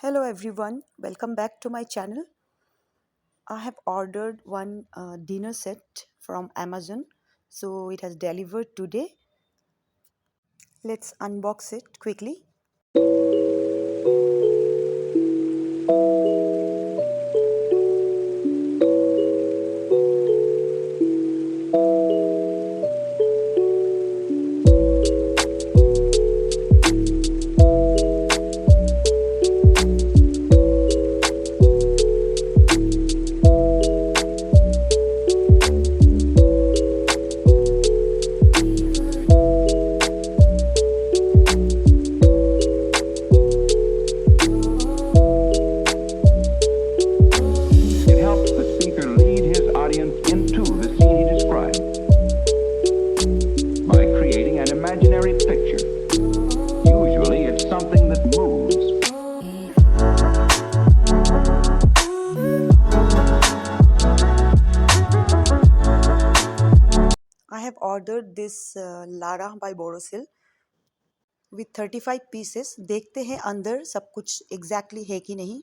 Hello everyone, welcome back to my channel. I have ordered one dinner set from Amazon, so it has delivered today. Let's unbox it quickly. It helps the speaker lead his audience into the scene he describes by creating an imaginary picture. Usually, it's something that moves. I have ordered this Lara by Borosil with 35 pieces. देखते हैं अंदर सब कुछ exactly है कि नहीं.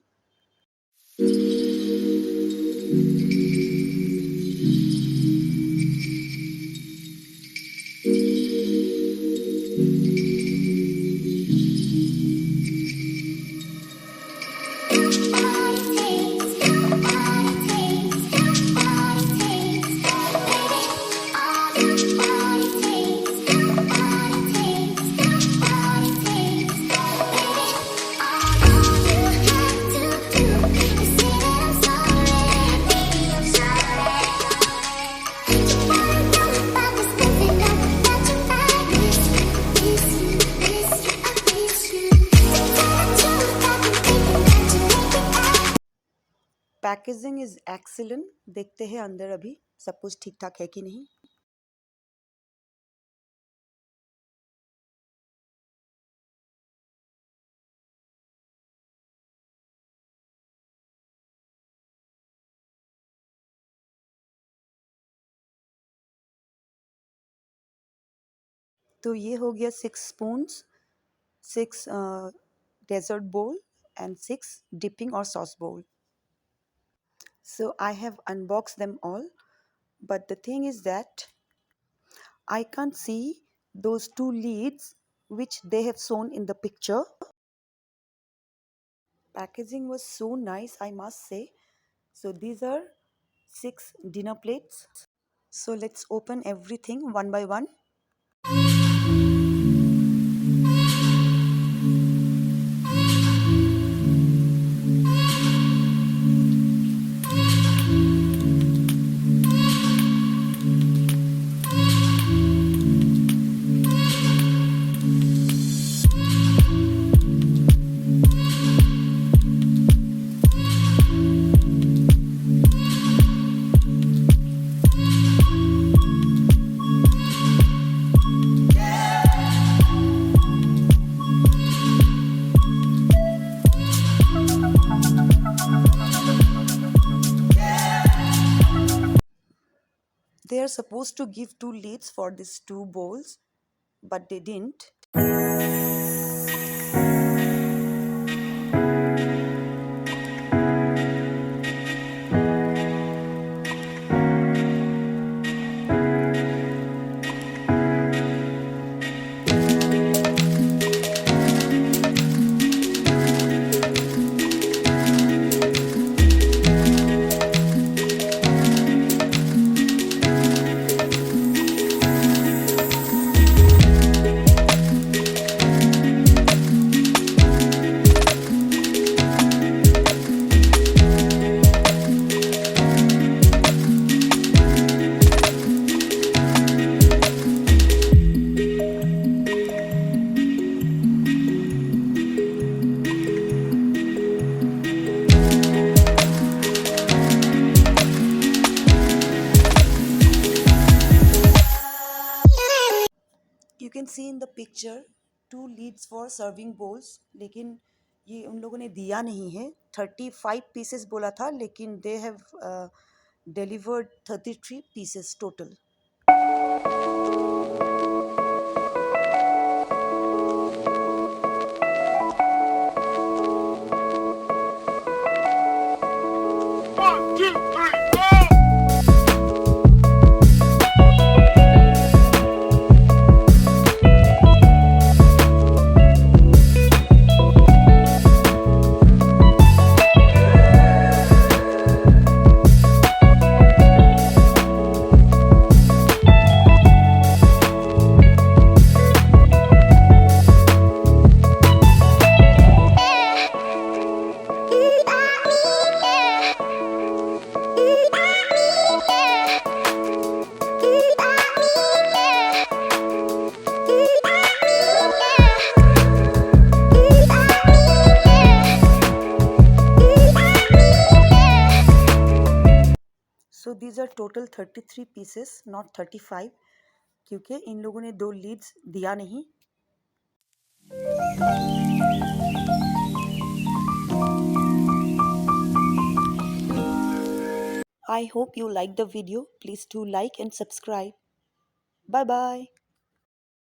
Packaging is excellent. देखते हैं अंदर अभी सब कुछ ठीक ठाक है कि नहीं. तो ये हो गया 6 स्पून्स, 6 डेजर्ट बोल and 6 dipping or sauce bowl. So I have unboxed them all, but the thing is that I can't see those two leads which they have shown in the picture. Packaging was so nice, I must say. So these are 6 dinner plates. So let's open everything one by one. They are supposed to give 2 leads for these 2 bowls, but they didn't. You can see in the picture 2 leads for serving bowls, लेकिन ये उन लोगों ने दिया नहीं है. 35 pieces बोला था, लेकिन they have delivered 33 pieces total. these are total 33 pieces, not 35, क्योंकि इन लोगों ने 2 लीड्स दिया नहीं. I hope you like the video. Please do like and subscribe. Bye bye.